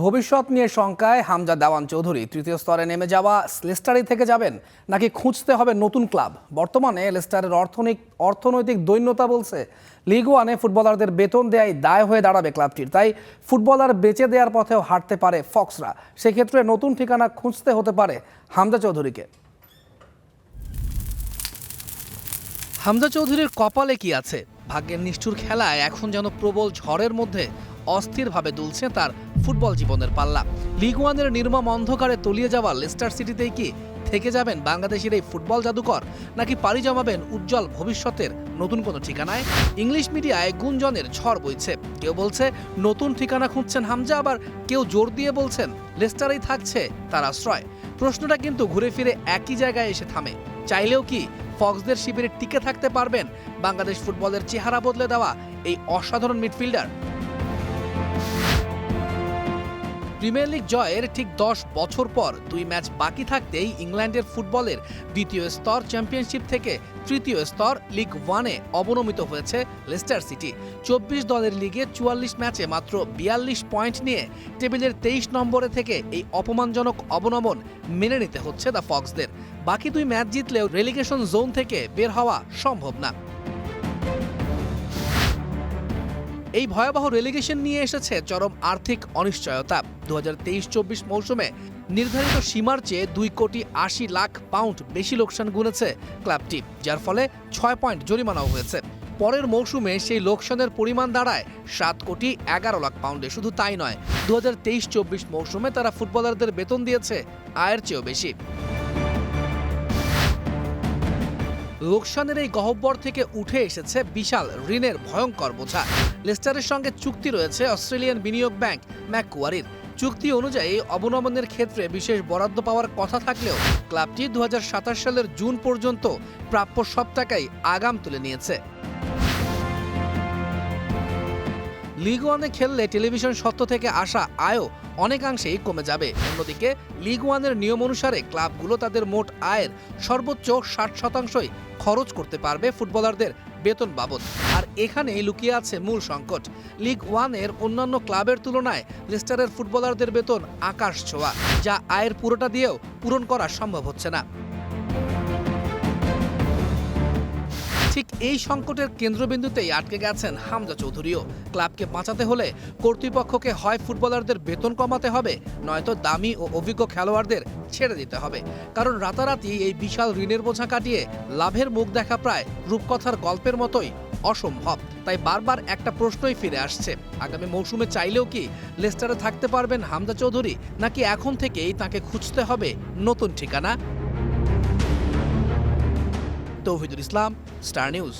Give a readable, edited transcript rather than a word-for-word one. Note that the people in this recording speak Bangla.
ভবিষ্যৎ নিয়ে শঙ্কায় হামজা দেওয়ান চৌধুরী তৃতীয় স্তরে নেমে যাওয়া লেস্টারই থেকে যাবেন নাকি খুঁজতে হবে নতুন ক্লাব। বর্তমানে লেস্টারের অর্থনৈতিক দৈন্যতা বলছে লিগ ওয়ানে ফুটবলারদের বেতন দেয়াই দায় হয়ে দাঁড়াবে ক্লাবটির। তাই ফুটবলার বেচে দেওয়ার পথেও হাঁটতে পারে ফক্সরা। সেক্ষেত্রে নতুন ঠিকানা খুঁজতে হতে পারে হামজা চৌধুরীকে। হামজা চৌধুরীর কপালে কি আছে? ভাগ্যের নিষ্ঠুর খেলায় এখন যেন প্রবল ঝড়ের মধ্যে অস্থিরভাবে দুলছে তার ফুটবল জীবনের পাল্লা। লিগ ওয়ানের নির্মম অন্ধকারে তলিয়ে যাওয়া লেস্টার সিটিতেই কি থেকে যাবেন বাংলাদেশের এই ফুটবল জাদুকর, নাকি পাড়ি জমাবেন উজ্জ্বল ভবিষ্যতের নতুন কোনো ঠিকানায়? ইংলিশ মিডিয়ায় গুঞ্জনের ঝড় বইছে। কেউ বলছে নতুন ঠিকানা খুঁজছেন হামজা, আবার কেউ জোর দিয়ে বলছেন লেস্টারেই থাকছে তার আশ্রয়। প্রশ্নটা কিন্তু ঘুরে ফিরে একই জায়গায় এসে থামে। চাইলেও কি ফক্সদের শিবিরে টিকে থাকতে পারবেন বাংলাদেশ ফুটবলের চেহারা বদলে দেওয়া এই অসাধারণ মিডফিল্ডার? প্রিমিয়ার লিগ জয়ের ঠিক 10 বছর পর 2 ম্যাচ বাকি থাকতেই ইংল্যান্ডের ফুটবলের দ্বিতীয় স্তর চ্যাম্পিয়নশিপ থেকে তৃতীয় স্তর লিগ ওয়ানে অবনমিত হয়েছে লেস্টার সিটি। 24 দলের লিগে 44 ম্যাচে মাত্র 42 পয়েন্ট নিয়ে টেবিলের 23 নম্বরে থেকে এই অপমানজনক অবনমন মেনে নিতে হচ্ছে দ্য ফক্সদের। বাকি 2 ম্যাচ জিতলেও রেলিগেশন জোন থেকে বের হওয়া সম্ভব না। এই ভয়াবহ রেলিগেশন নিয়ে এসেছে চরম আর্থিক অনিশ্চয়তা। 2023-24 মৌসুমে নির্ধারিত সীমার চেয়ে 2,80,00,000 পাউন্ড বেশি লোকসান গুনেছে ক্লাবটি, যার ফলে 6 পয়েন্ট জরিমানাও হয়েছে। পরের মৌসুমে সেই লোকসানের পরিমাণ দাঁড়ায় 7,11,00,000 পাউন্ডে। শুধু তাই নয়, 2023-24 মৌসুমে তারা ফুটবলারদের বেতন দিয়েছে আয়ের চেয়েও বেশি। লোকসানের এই গহ্বর থেকে উঠে এসেছে বিশাল ঋণের ভয়ঙ্কর বোঝা। লেস্টারের সঙ্গে চুক্তি রয়েছে অস্ট্রেলিয়ান বিনিয়োগ ব্যাংক ম্যাককুয়ারির। চুক্তি অনুযায়ী অবনমনের ক্ষেত্রে বিশেষ বরাদ্দ পাওয়ার কথা থাকলেও ক্লাবটি 2027 সালের জুন পর্যন্ত প্রাপ্য সব টাকাই আগাম তুলে নিয়েছে। লিগ ওয়ানে খেললে টেলিভিশন সত্ত্ব থেকে আসা আয়ও অনেকাংশেই কমে যাবে। অন্যদিকে লিগ ওয়ানের নিয়ম অনুসারে ক্লাবগুলো তাদের মোট আয়ের সর্বোচ্চ 60% খরচ করতে পারবে ফুটবলারদের বেতন বাবদ। আর এখানেই লুকিয়ে আছে মূল সংকট। লিগ ওয়ানের অন্যান্য ক্লাবের তুলনায় লেস্টারের ফুটবলারদের বেতন আকাশ ছোঁয়া, যা আয়ের পুরোটা দিয়েও পূরণ করা সম্ভব হচ্ছে না। ঠিক এই সংকটের কেন্দ্রবিন্দুতেই আটকে গেছেন হামজা চৌধুরীও। ক্লাবকে বাঁচাতে হলে কর্তৃপক্ষকে হয় ফুটবলারদের বেতন কমাতে হবে, নয়তো দামি ও অভিজ্ঞ খেলোয়াড়দের ছেড়ে দিতে হবে। কারণ রাতারাতি এই বিশাল ঋণের বোঝা কাটিয়ে লাভের মুখ দেখা প্রায় রূপকথার গল্পের মতোই অসম্ভব। তাই বারবার একটা প্রশ্নই ফিরে আসছে, আগামী মৌসুমে চাইলেও কি লেস্টারে থাকতে পারবেন হামজা চৌধুরী, নাকি এখন থেকেই তাকে খুঁজতে হবে নতুন ঠিকানা? তৌহিদুল ইসলাম, স্টার নিউজ।